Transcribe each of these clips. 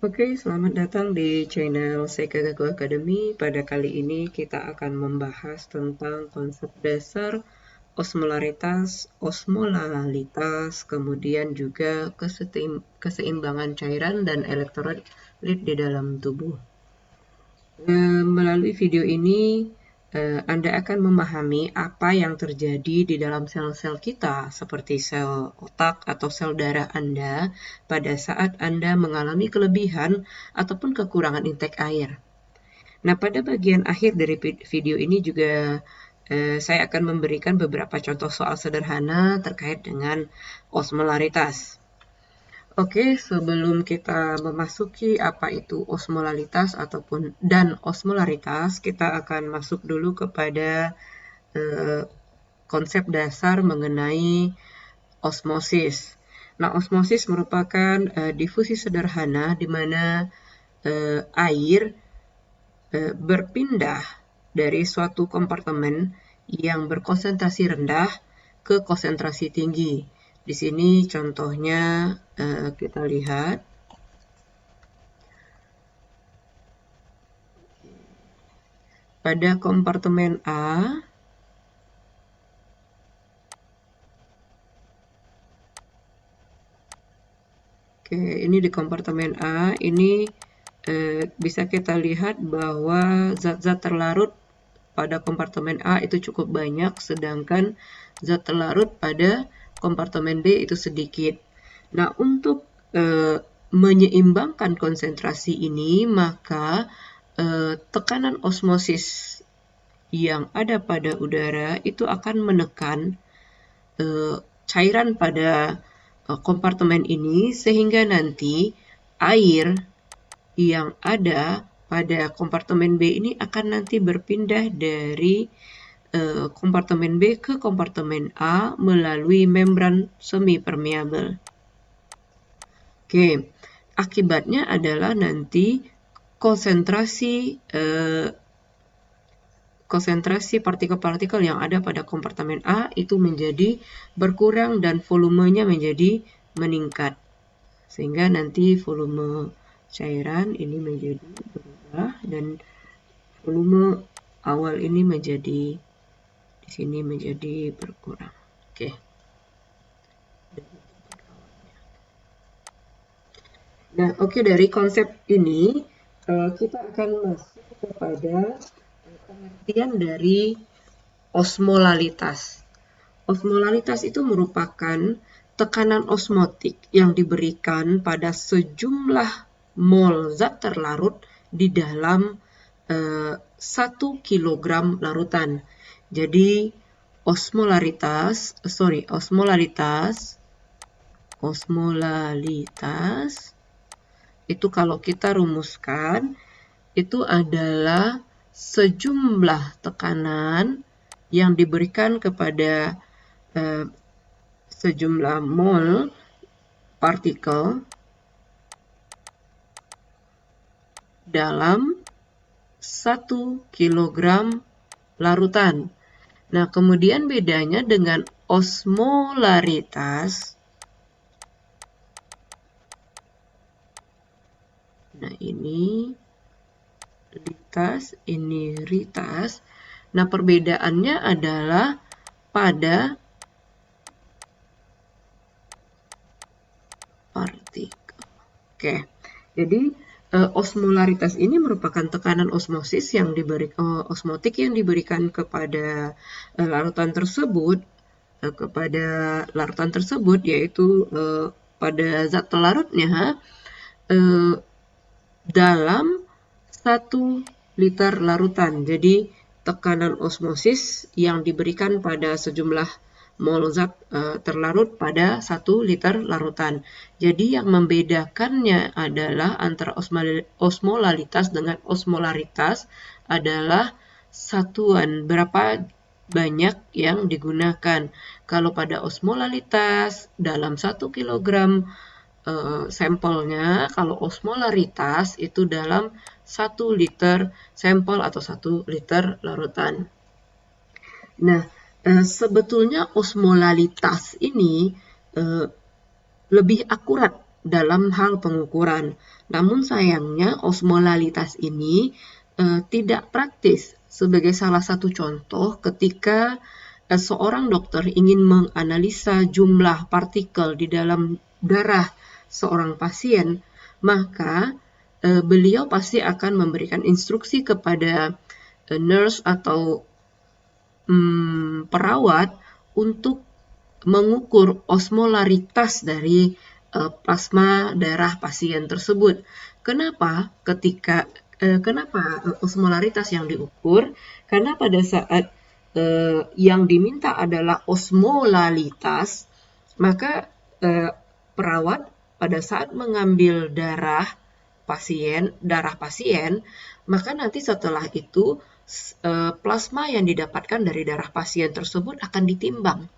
Oke, selamat datang di channel Seikagaku Academy. Pada kali ini kita akan membahas tentang konsep dasar osmolaritas, osmolalitas, kemudian juga keseimbangan cairan dan elektrolit di dalam tubuh. Melalui video ini, Anda akan memahami apa yang terjadi di dalam sel-sel kita, seperti sel otak atau sel darah Anda, pada saat Anda mengalami kelebihan ataupun kekurangan intake air. Nah, pada bagian akhir dari video ini juga saya akan memberikan beberapa contoh soal sederhana terkait dengan osmolaritas. Oke, sebelum kita memasuki apa itu osmolalitas dan osmolaritas, kita akan masuk dulu kepada konsep dasar mengenai osmosis. Nah, osmosis merupakan difusi sederhana di mana air berpindah dari suatu kompartemen yang berkonsentrasi rendah ke konsentrasi tinggi. Di sini contohnya kita lihat. Pada kompartemen A, oke, ini di kompartemen A, ini bisa kita lihat bahwa zat-zat terlarut pada kompartemen A itu cukup banyak, sedangkan zat terlarut pada kompartemen B itu sedikit. Nah, untuk menyeimbangkan konsentrasi ini, maka tekanan osmosis yang ada pada udara itu akan menekan cairan pada kompartemen ini, sehingga nanti air yang ada pada kompartemen B ini akan nanti berpindah dari kompartemen B ke kompartemen A melalui membran semi-permeabel. Oke, akibatnya adalah nanti konsentrasi partikel-partikel yang ada pada kompartemen A itu menjadi berkurang dan volumenya menjadi meningkat. Sehingga nanti volume cairan ini menjadi berubah dan volume awal ini menjadi di sini menjadi berkurang. Oke. Nah, oke, dari konsep ini kita akan masuk kepada pengertian dari osmolalitas. Osmolalitas itu merupakan tekanan osmotik yang diberikan pada sejumlah mol zat terlarut di dalam 1 kilogram larutan. Jadi osmolalitas itu kalau kita rumuskan itu adalah sejumlah tekanan yang diberikan kepada sejumlah mol partikel dalam 1 kilogram larutan. Nah, kemudian bedanya dengan osmolaritas. Nah, ini litas, ini ritas. Nah, perbedaannya adalah pada partikel. Oke, jadi osmolaritas ini merupakan tekanan osmotik yang diberikan kepada larutan tersebut, yaitu pada zat terlarutnya dalam 1 liter larutan. Jadi tekanan osmosis yang diberikan pada sejumlah mol zat terlarut pada 1 liter larutan. Jadi yang membedakannya adalah antara osmolalitas dengan osmolaritas adalah satuan berapa banyak yang digunakan. Kalau pada osmolalitas dalam 1 kilogram sampelnya, kalau osmolaritas itu dalam 1 liter sampel atau 1 liter larutan. Nah, sebetulnya osmolalitas ini lebih akurat dalam hal pengukuran. Namun sayangnya osmolalitas ini tidak praktis. Sebagai salah satu contoh, ketika seorang dokter ingin menganalisa jumlah partikel di dalam darah seorang pasien, maka beliau pasti akan memberikan instruksi kepada nurse atau perawat untuk mengukur osmolaritas dari plasma darah pasien tersebut. Kenapa osmolaritas yang diukur? Karena pada saat yang diminta adalah osmolalitas, maka perawat pada saat mengambil darah pasien, maka nanti setelah itu plasma yang didapatkan dari darah pasien tersebut akan ditimbang.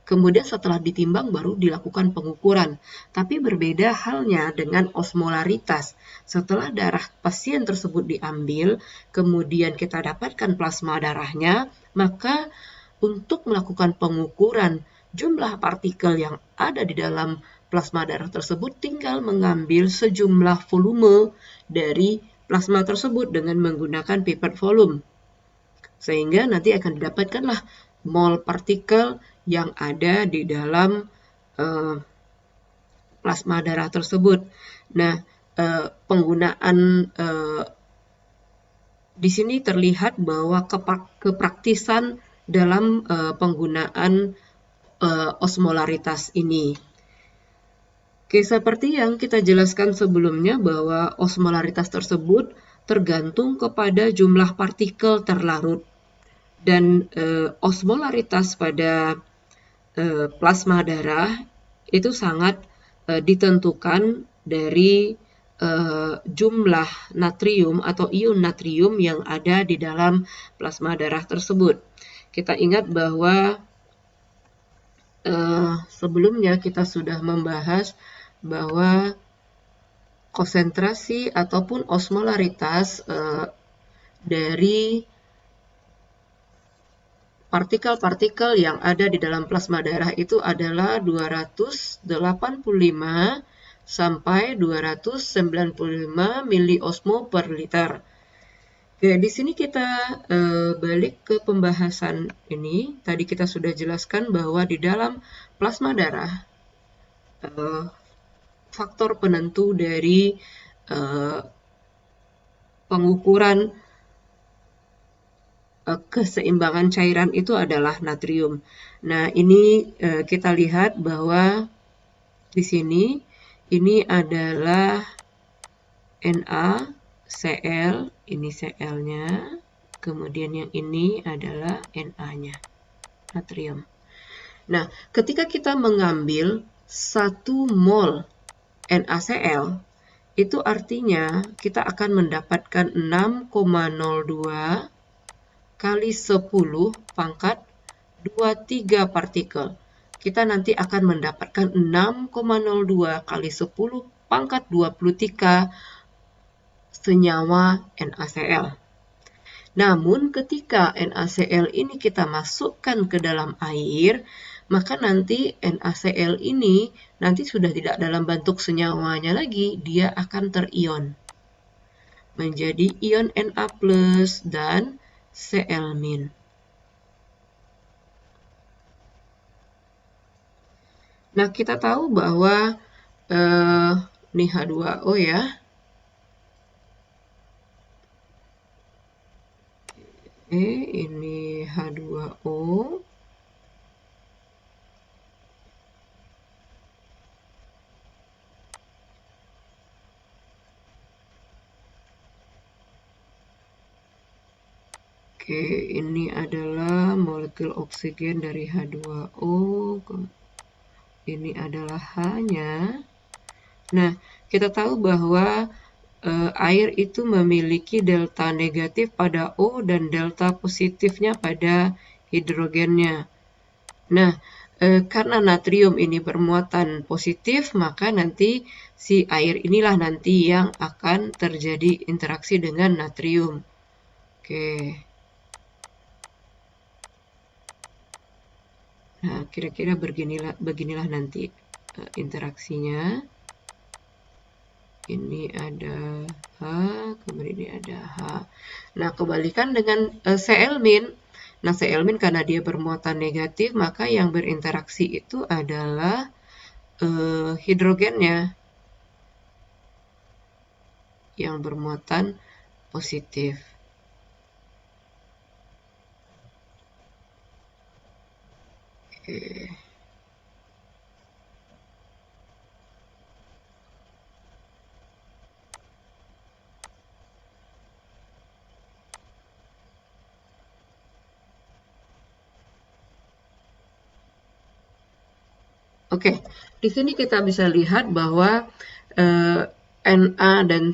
Kemudian setelah ditimbang baru dilakukan pengukuran. Tapi berbeda halnya dengan osmolaritas. Setelah darah pasien tersebut diambil, kemudian kita dapatkan plasma darahnya, maka untuk melakukan pengukuran jumlah partikel yang ada di dalam plasma darah tersebut tinggal mengambil sejumlah volume dari plasma tersebut dengan menggunakan pipet volume. Sehingga nanti akan didapatkanlah mol partikel yang ada di dalam plasma darah tersebut. Nah, penggunaan di sini terlihat bahwa kepraktisan dalam penggunaan osmolaritas ini. Oke, seperti yang kita jelaskan sebelumnya bahwa osmolaritas tersebut tergantung kepada jumlah partikel terlarut. Dan osmolaritas pada plasma darah itu sangat ditentukan dari jumlah natrium atau ion natrium yang ada di dalam plasma darah tersebut. Kita ingat bahwa sebelumnya kita sudah membahas bahwa konsentrasi ataupun osmolaritas dari partikel-partikel yang ada di dalam plasma darah itu adalah 285 sampai 295 miliosmo per liter. Oke, di sini kita balik ke pembahasan ini. Tadi kita sudah jelaskan bahwa di dalam plasma darah faktor penentu dari pengukuran keseimbangan cairan itu adalah natrium. Nah, ini kita lihat bahwa di sini ini adalah NaCl, ini Cl-nya, kemudian yang ini adalah Na-nya, natrium. Nah, ketika kita mengambil 1 mol NaCl, itu artinya kita akan mendapatkan 6,02 kali 10 pangkat 23 partikel. Kita nanti akan mendapatkan 6,02 kali 10 pangkat 23 senyawa NaCl. Namun ketika NaCl ini kita masukkan ke dalam air, maka nanti NaCl ini nanti sudah tidak dalam bentuk senyawanya lagi, dia akan terion menjadi ion Na+ dan Cl-. Nah, kita tahu bahwa ini H2O ya. Ini H2O. Oke, ini adalah molekul oksigen dari H2O. Ini adalah H-nya. Nah, kita tahu bahwa air itu memiliki delta negatif pada O dan delta positifnya pada hidrogennya. Nah, karena natrium ini bermuatan positif, maka nanti si air inilah nanti yang akan terjadi interaksi dengan natrium. Oke. Nah, kira-kira beginilah nanti interaksinya. Ini ada H, kemudian ini ada H. Nah, kebalikan dengan Cl-. Nah, Cl- karena dia bermuatan negatif, maka yang berinteraksi itu adalah hidrogennya yang bermuatan positif. Oke. Oke, di sini kita bisa lihat bahwa Na dan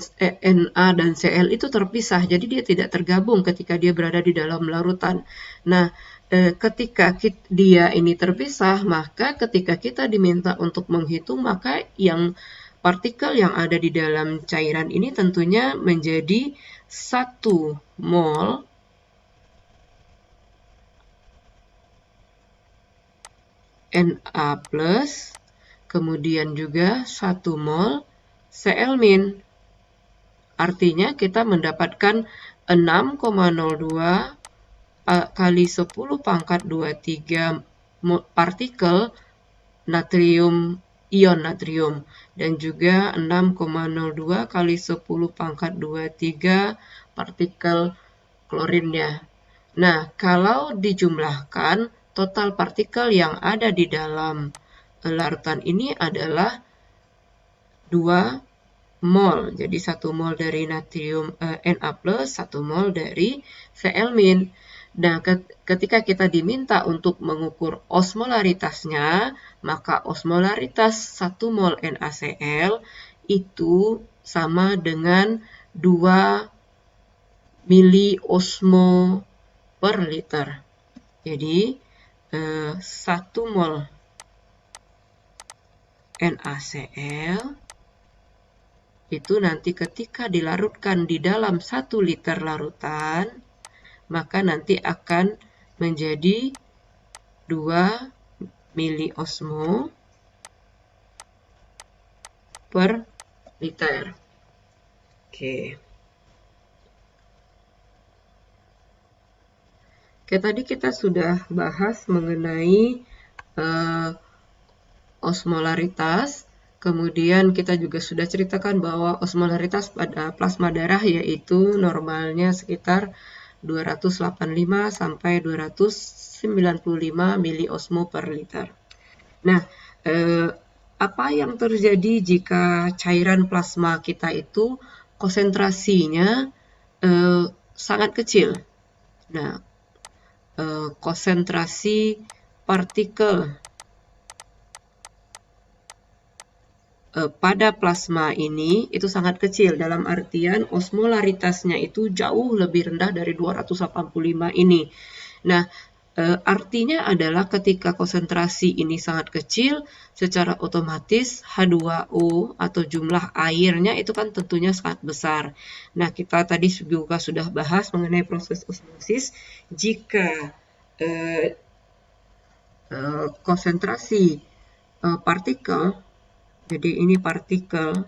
Cl itu terpisah, jadi dia tidak tergabung ketika dia berada di dalam larutan. Nah, ketika dia ini terpisah, maka ketika kita diminta untuk menghitung, maka yang partikel yang ada di dalam cairan ini tentunya menjadi 1 mol Na+, kemudian juga 1 mol Cl-. Artinya kita mendapatkan 6,02 kali 10 pangkat 23 partikel natrium, ion natrium, dan juga 6,02 kali 10 pangkat 23 partikel klorinnya. Nah, kalau dijumlahkan, total partikel yang ada di dalam larutan ini adalah 2 mol. Jadi 1 mol dari natrium Na+, 1 mol dari Cl-. Nah, ketika kita diminta untuk mengukur osmolaritasnya, maka osmolaritas 1 mol NaCl itu sama dengan 2 miliosmo per liter. Jadi 1 mol NaCl itu nanti ketika dilarutkan di dalam 1 liter larutan, maka nanti akan menjadi 2 miliosmo per liter. Oke. Oke, tadi kita sudah bahas mengenai osmolaritas. Kemudian kita juga sudah ceritakan bahwa osmolaritas pada plasma darah yaitu normalnya sekitar 285 sampai 295 miliosmo per liter. Nah, apa yang terjadi jika cairan plasma kita itu konsentrasinya sangat kecil? Nah, konsentrasi partikel pada plasma ini itu sangat kecil, dalam artian osmolaritasnya itu jauh lebih rendah dari 285 ini. Nah, artinya adalah ketika konsentrasi ini sangat kecil, secara otomatis H2O atau jumlah airnya itu kan tentunya sangat besar. Nah, kita tadi juga sudah bahas mengenai proses osmosis. Jika konsentrasi partikel, jadi ini partikel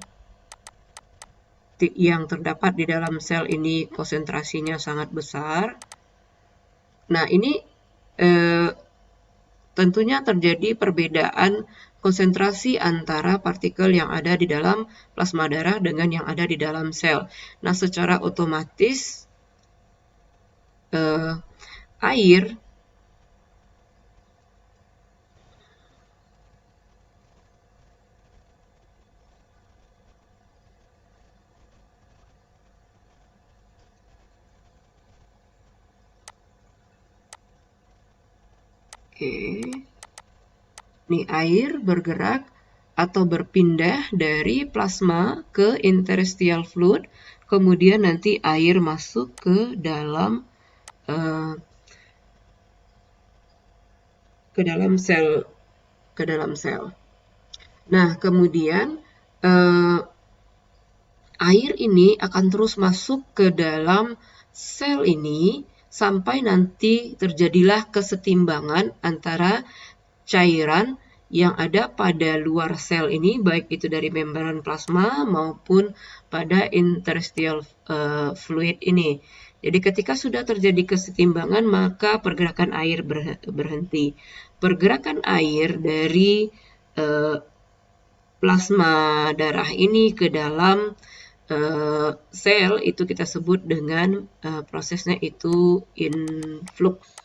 yang terdapat di dalam sel ini konsentrasinya sangat besar. Nah, ini tentunya terjadi perbedaan konsentrasi antara partikel yang ada di dalam plasma darah dengan yang ada di dalam sel. Nah, secara otomatis air Nih, air bergerak atau berpindah dari plasma ke interstitial fluid, kemudian nanti air masuk ke dalam sel. Nah, kemudian air ini akan terus masuk ke dalam sel ini sampai nanti terjadilah kesetimbangan antara cairan yang ada pada luar sel ini, baik itu dari membran plasma maupun pada interstitial fluid ini. Jadi ketika sudah terjadi kesetimbangan, maka pergerakan air berhenti. Pergerakan air dari plasma darah ini ke dalam sel itu kita sebut dengan prosesnya itu influx.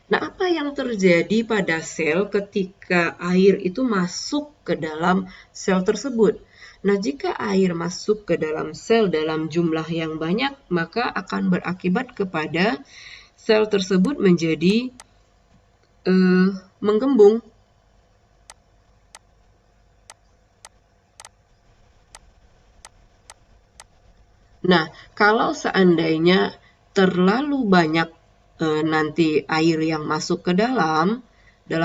Nah, apa yang terjadi pada sel ketika air itu masuk ke dalam sel tersebut? Nah, jika air masuk ke dalam sel dalam jumlah yang banyak, maka akan berakibat kepada sel tersebut menjadi menggembung. Nah, kalau seandainya terlalu banyak nanti air yang masuk ke dalam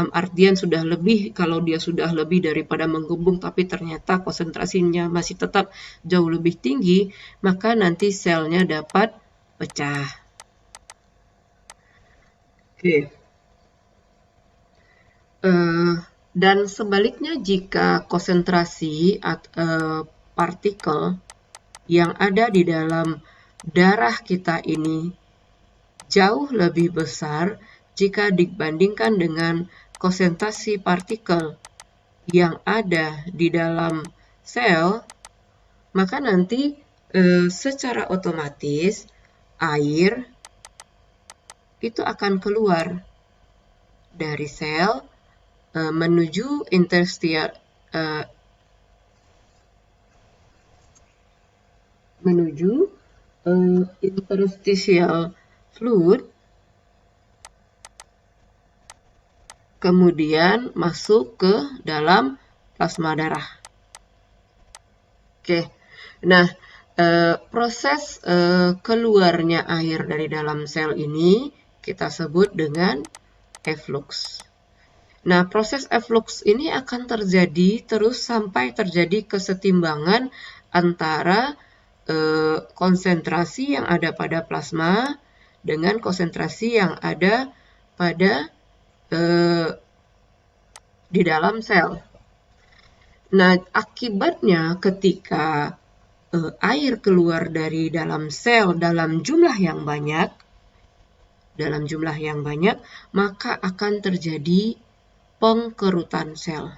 artian sudah lebih, kalau dia sudah lebih daripada menggembung tapi ternyata konsentrasinya masih tetap jauh lebih tinggi, maka nanti selnya dapat pecah. Oke. Dan sebaliknya jika konsentrasi partikel yang ada di dalam darah kita ini jauh lebih besar jika dibandingkan dengan konsentrasi partikel yang ada di dalam sel, maka nanti secara otomatis air itu akan keluar dari sel menuju interstitial fluid, kemudian masuk ke dalam plasma darah. Oke, nah proses keluarnya air dari dalam sel ini kita sebut dengan efflux. Nah, proses efflux ini akan terjadi terus sampai terjadi kesetimbangan antara konsentrasi yang ada pada plasma dengan konsentrasi yang ada pada di dalam sel. Nah, akibatnya ketika air keluar dari dalam sel dalam jumlah yang banyak, maka akan terjadi pengkerutan sel.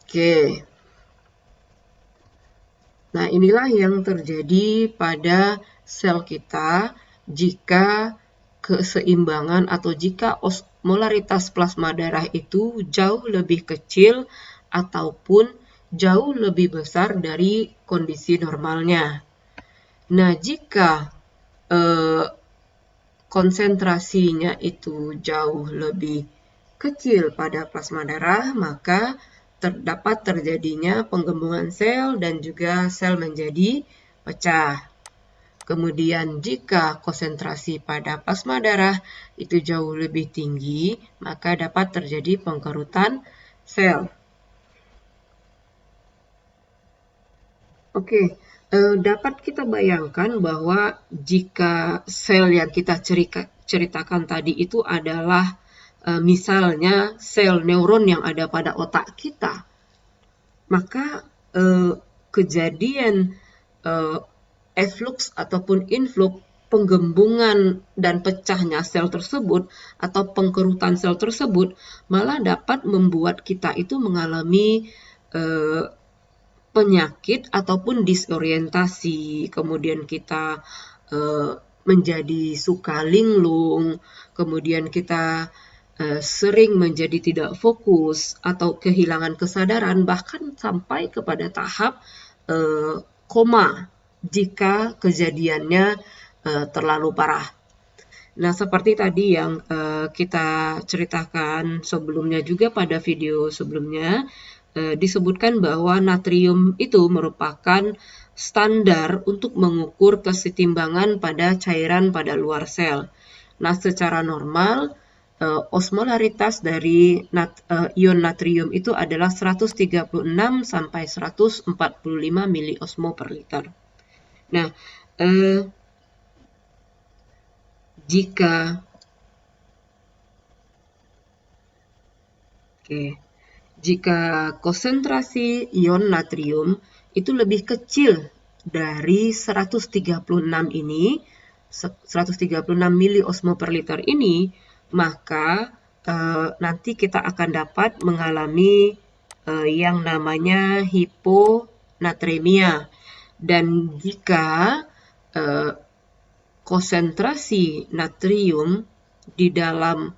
Oke. Nah, inilah yang terjadi pada sel kita jika keseimbangan atau jika osmolaritas plasma darah itu jauh lebih kecil ataupun jauh lebih besar dari kondisi normalnya. Nah, jika konsentrasinya itu jauh lebih kecil pada plasma darah, maka terdapat terjadinya penggembungan sel dan juga sel menjadi pecah. Kemudian jika konsentrasi pada plasma darah itu jauh lebih tinggi, maka dapat terjadi pengkerutan sel. Oke, dapat kita bayangkan bahwa jika sel yang kita ceritakan tadi itu adalah misalnya sel neuron yang ada pada otak kita, maka kejadian efflux ataupun influx, penggembungan dan pecahnya sel tersebut atau pengkerutan sel tersebut malah dapat membuat kita itu mengalami penyakit ataupun disorientasi, kemudian kita menjadi suka linglung, kemudian kita sering menjadi tidak fokus atau kehilangan kesadaran, bahkan sampai kepada tahap koma jika kejadiannya terlalu parah. Nah, seperti tadi yang kita ceritakan sebelumnya juga pada video sebelumnya, disebutkan bahwa natrium itu merupakan standar untuk mengukur kesetimbangan pada cairan pada luar sel. Nah, secara normal, osmolaritas dari ion natrium itu adalah 136 sampai 145 miliosmol per liter. Nah, jika konsentrasi ion natrium itu lebih kecil dari 136 ini, 136 miliosmol per liter ini, maka nanti kita akan dapat mengalami yang namanya hiponatremia. Dan jika konsentrasi natrium di dalam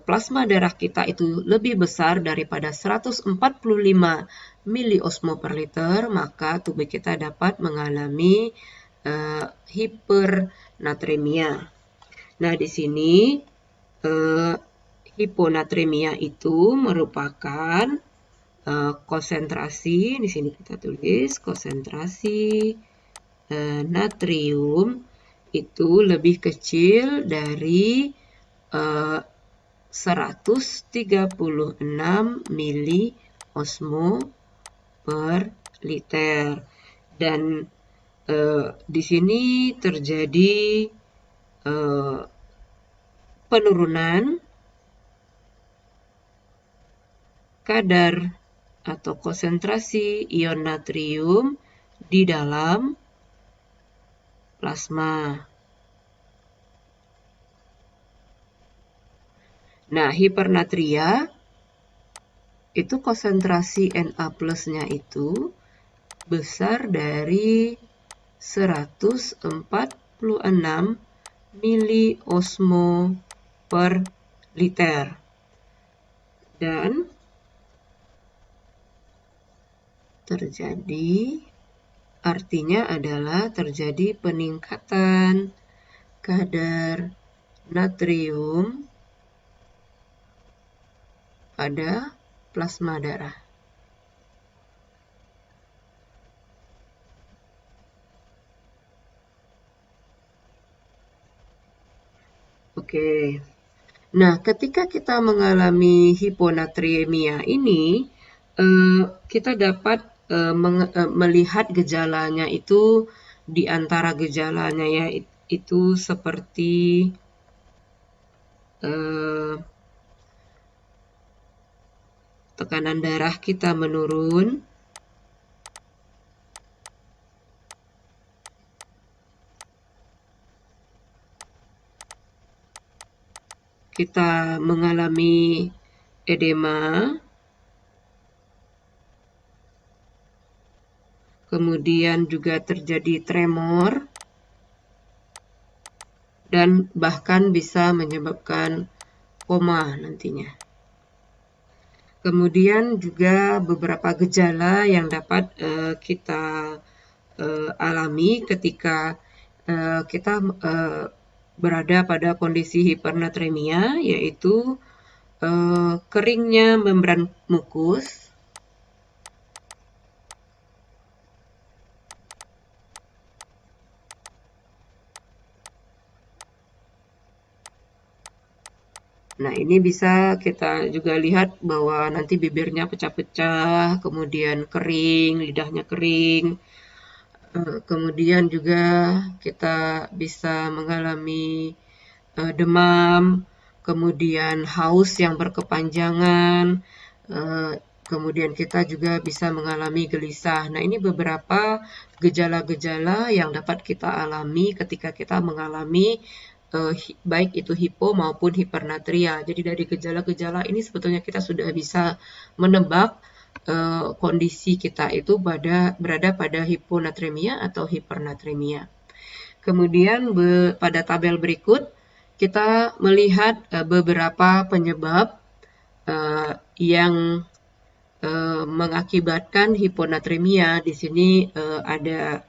plasma darah kita itu lebih besar daripada 145 miliosmol per liter, maka tubuh kita dapat mengalami hipernatremia. Nah, di sini hiponatremia itu merupakan konsentrasi, di sini kita tulis konsentrasi natrium itu lebih kecil dari 136 miliosmol per liter. Dan di sini terjadi penurunan kadar atau konsentrasi ion natrium di dalam plasma. Nah, hipernatria itu konsentrasi Na plusnya itu besar dari 146 miliosmol per liter. Dan artinya adalah terjadi peningkatan kadar natrium pada plasma darah. Oke. Nah, ketika kita mengalami hiponatremia ini, kita dapat melihat gejalanya itu, di antara gejalanya itu seperti tekanan darah kita menurun, kita mengalami edema, kemudian juga terjadi tremor, dan bahkan bisa menyebabkan koma nantinya. Kemudian juga beberapa gejala yang dapat kita alami ketika kita berada pada kondisi hipernatremia, yaitu keringnya membran mukus, nah, ini bisa kita juga lihat bahwa nanti bibirnya pecah-pecah, kemudian kering, lidahnya kering. Kemudian juga kita bisa mengalami demam, kemudian haus yang berkepanjangan, kemudian kita juga bisa mengalami gelisah. Nah, ini beberapa gejala-gejala yang dapat kita alami ketika kita mengalami baik itu hipo maupun hipernatria. Jadi dari gejala-gejala ini sebetulnya kita sudah bisa menebak kondisi kita itu berada pada hiponatremia atau hipernatremia. Kemudian pada tabel berikut kita melihat beberapa penyebab yang mengakibatkan hiponatremia. Di sini ada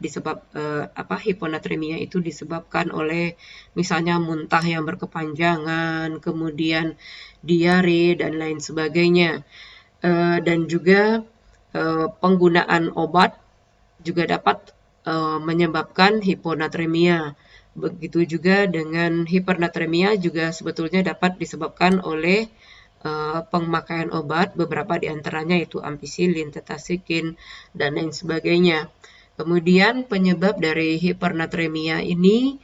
hiponatremia itu disebabkan oleh misalnya muntah yang berkepanjangan, kemudian diare dan lain sebagainya. Dan juga penggunaan obat juga dapat menyebabkan hiponatremia. Begitu juga dengan hipernatremia juga sebetulnya dapat disebabkan oleh pemakaian obat, beberapa diantaranya yaitu ampicillin, tetracycline, dan lain sebagainya. Kemudian penyebab dari hipernatremia ini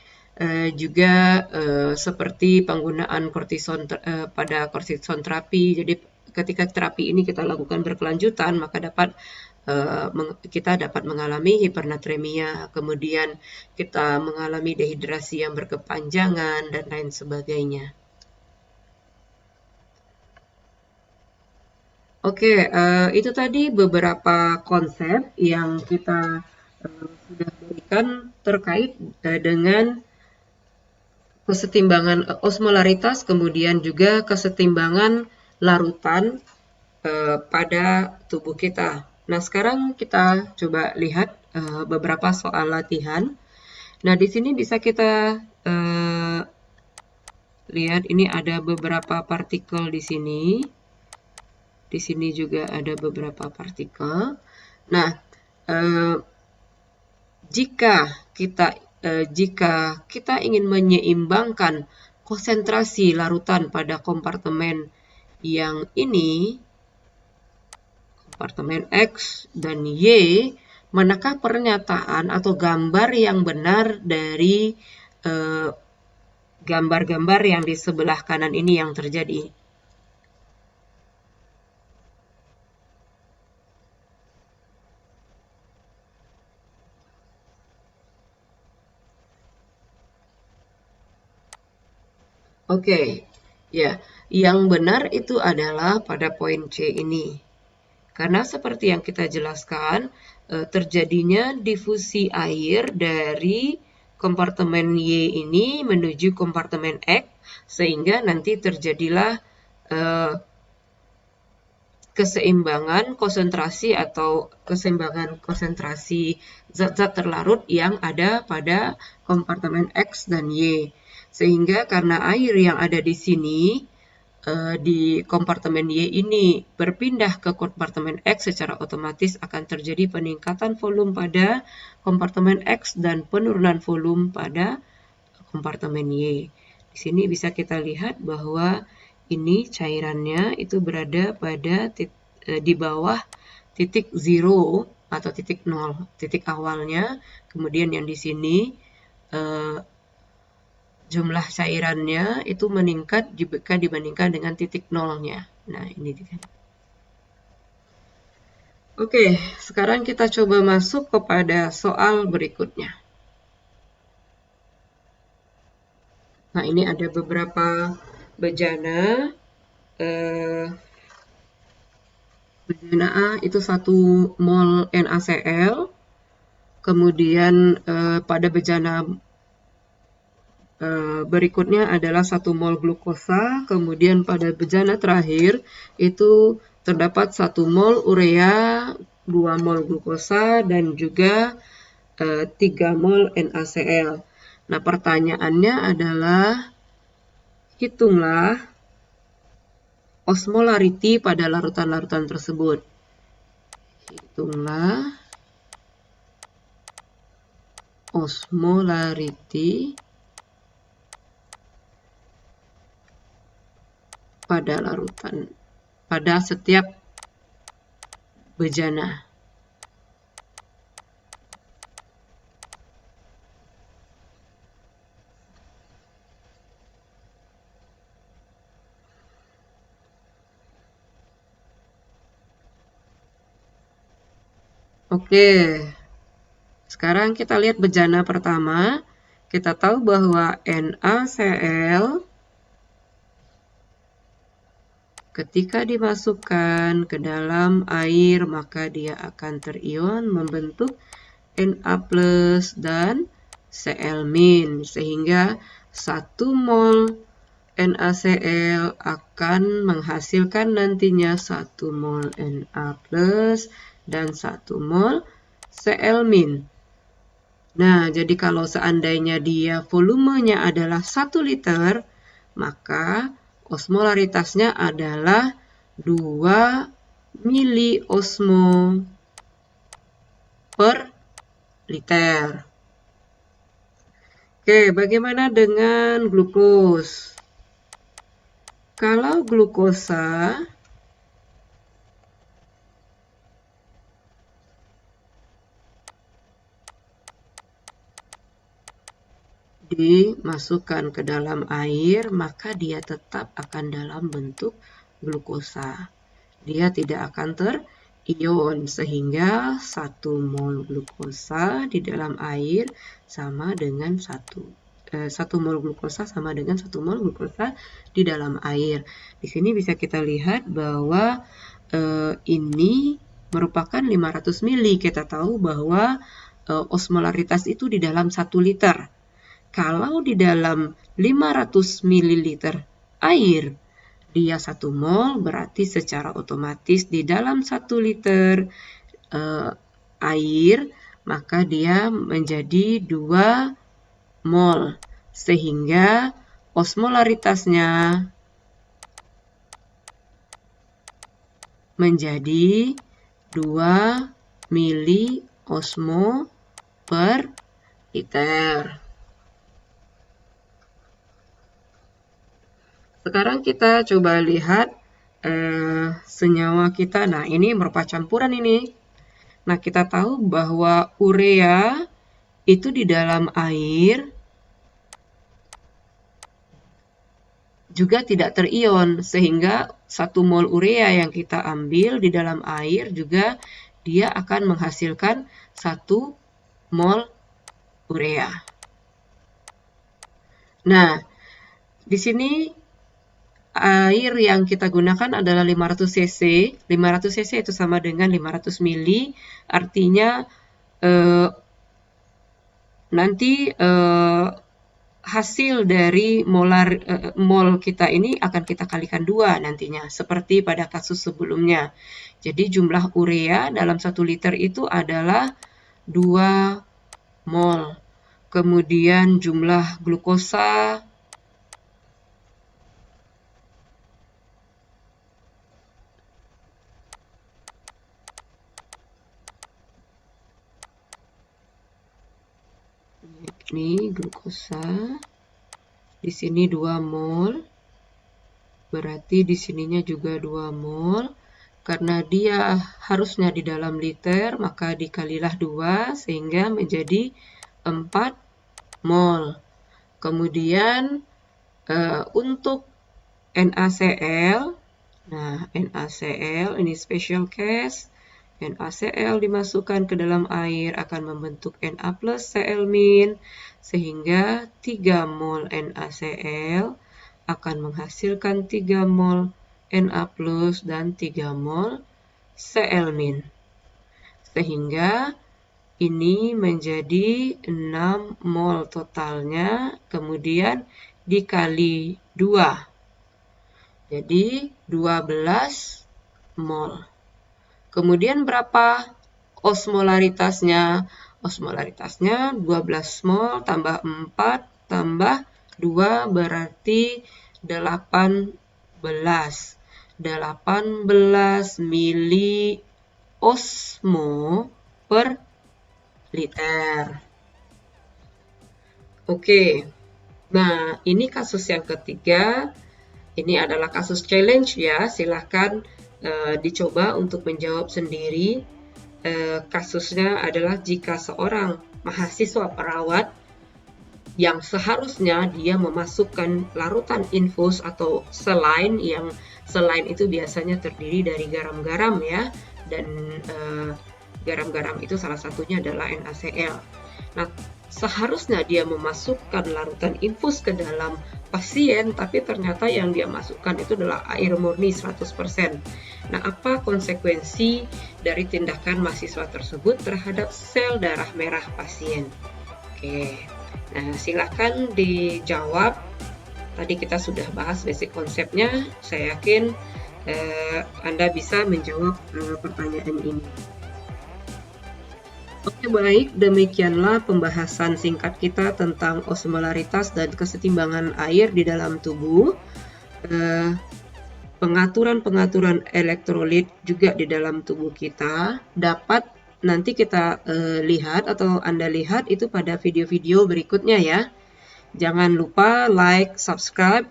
juga seperti penggunaan kortison pada kortison terapi. Jadi ketika terapi ini kita lakukan berkelanjutan, maka kita dapat mengalami hipernatremia, kemudian kita mengalami dehidrasi yang berkepanjangan, dan lain sebagainya. Oke, itu tadi beberapa konsep yang kita sudah berikan terkait dengan kesetimbangan osmolaritas, kemudian juga kesetimbangan larutan pada tubuh kita. Nah, sekarang kita coba lihat beberapa soal latihan. Nah, di sini bisa kita lihat ini ada beberapa partikel di sini. Di sini juga ada beberapa partikel. Nah, jika kita ingin menyeimbangkan konsentrasi larutan pada kompartemen yang ini, kompartemen X dan Y, manakah pernyataan atau gambar yang benar dari gambar-gambar yang di sebelah kanan ini yang terjadi? Oke, ya, yang benar itu adalah pada poin C ini. Karena seperti yang kita jelaskan, terjadinya difusi air dari kompartemen Y ini menuju kompartemen X, sehingga nanti terjadilah keseimbangan konsentrasi atau keseimbangan konsentrasi zat-zat terlarut yang ada pada kompartemen X dan Y. Sehingga karena air yang ada di sini di kompartemen Y ini berpindah ke kompartemen X, secara otomatis akan terjadi peningkatan volume pada kompartemen X dan penurunan volume pada kompartemen Y. Di sini bisa kita lihat bahwa ini cairannya itu berada pada di bawah titik zero atau titik nol, titik awalnya. Kemudian yang di sini jumlah cairannya itu meningkat jika dibandingkan dengan titik nolnya. Nah, ini dia. Oke, sekarang kita coba masuk kepada soal berikutnya. Nah, ini ada beberapa bejana. Bejana A itu 1 mol NaCl. Kemudian pada bejana berikutnya adalah 1 mol glukosa, kemudian pada bejana terakhir itu terdapat 1 mol urea, 2 mol glukosa, dan juga 3 mol NaCl. Nah, pertanyaannya adalah hitunglah osmolarity pada larutan-larutan tersebut. Hitunglah osmolarity pada larutan, pada setiap bejana. Oke, sekarang kita lihat bejana pertama. Kita tahu bahwa NaCl ketika dimasukkan ke dalam air, maka dia akan terion membentuk Na+ dan Cl-, sehingga 1 mol NaCl akan menghasilkan nantinya 1 mol Na+ dan 1 mol Cl-. Nah, jadi kalau seandainya dia volumenya adalah 1 liter, maka osmolaritasnya adalah 2 miliosmo per liter. Oke, bagaimana dengan glukos? Kalau glukosa dimasukkan ke dalam air, maka dia tetap akan dalam bentuk glukosa. Dia tidak akan terion, sehingga 1 mol glukosa di dalam air sama dengan 1 mol glukosa sama dengan 1 mol glukosa di dalam air. Di sini bisa kita lihat bahwa ini merupakan 500 ml. Kita tahu bahwa osmolaritas itu di dalam 1 liter. Kalau di dalam 500 ml air, dia 1 mol, berarti secara otomatis di dalam 1 liter air, maka dia menjadi 2 mol. Sehingga osmolaritasnya menjadi 2 miliosmo per liter. Sekarang kita coba lihat senyawa kita. Nah, ini merupakan campuran ini. Nah, kita tahu bahwa urea itu di dalam air juga tidak terion, sehingga 1 mol urea yang kita ambil di dalam air juga dia akan menghasilkan 1 mol urea. Nah, di sini air yang kita gunakan adalah 500 cc. 500 cc itu sama dengan 500 ml. Artinya nanti hasil dari mol kita ini akan kita kalikan 2 nantinya, seperti pada kasus sebelumnya. Jadi jumlah urea dalam 1 liter itu adalah 2 mol. Kemudian jumlah glukosa ini glukosa di sini 2 mol, berarti di sininya juga 2 mol. Karena dia harusnya di dalam liter, maka dikalilah 2 sehingga menjadi 4 mol. Kemudian untuk NaCl, nah NaCl ini special case. NaCl dimasukkan ke dalam air akan membentuk Na plus Cl-, sehingga 3 mol NaCl akan menghasilkan 3 mol Na plus dan 3 mol Cl-. Sehingga ini menjadi 6 mol totalnya, kemudian dikali 2. Jadi 12 mol. Kemudian berapa osmolaritasnya? Osmolaritasnya 12 mol tambah 4 tambah 2 berarti 18. 18 miliosmo per liter. Oke. Nah, ini kasus yang ketiga. Ini adalah kasus challenge ya. Silahkan dicoba untuk menjawab sendiri. Kasusnya adalah jika seorang mahasiswa perawat yang seharusnya dia memasukkan larutan infus atau selain, yang selain itu biasanya terdiri dari garam-garam ya, dan garam-garam itu salah satunya adalah NaCl. Nah, seharusnya dia memasukkan larutan infus ke dalam pasien, tapi ternyata yang dia masukkan itu adalah air murni 100%. Nah, apa konsekuensi dari tindakan mahasiswa tersebut terhadap sel darah merah pasien? Oke, nah silakan dijawab. Tadi kita sudah bahas basic konsepnya. Saya yakin Anda bisa menjawab pertanyaan ini. Oke, baik, demikianlah pembahasan singkat kita tentang osmolaritas dan kesetimbangan air di dalam tubuh. Pengaturan-pengaturan elektrolit juga di dalam tubuh kita dapat nanti kita lihat atau Anda lihat itu pada video-video berikutnya ya. Jangan lupa like, subscribe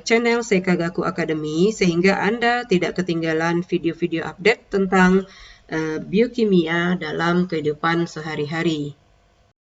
channel Seikagaku Academy sehingga Anda tidak ketinggalan video-video update tentang biokimia dalam kehidupan sehari-hari.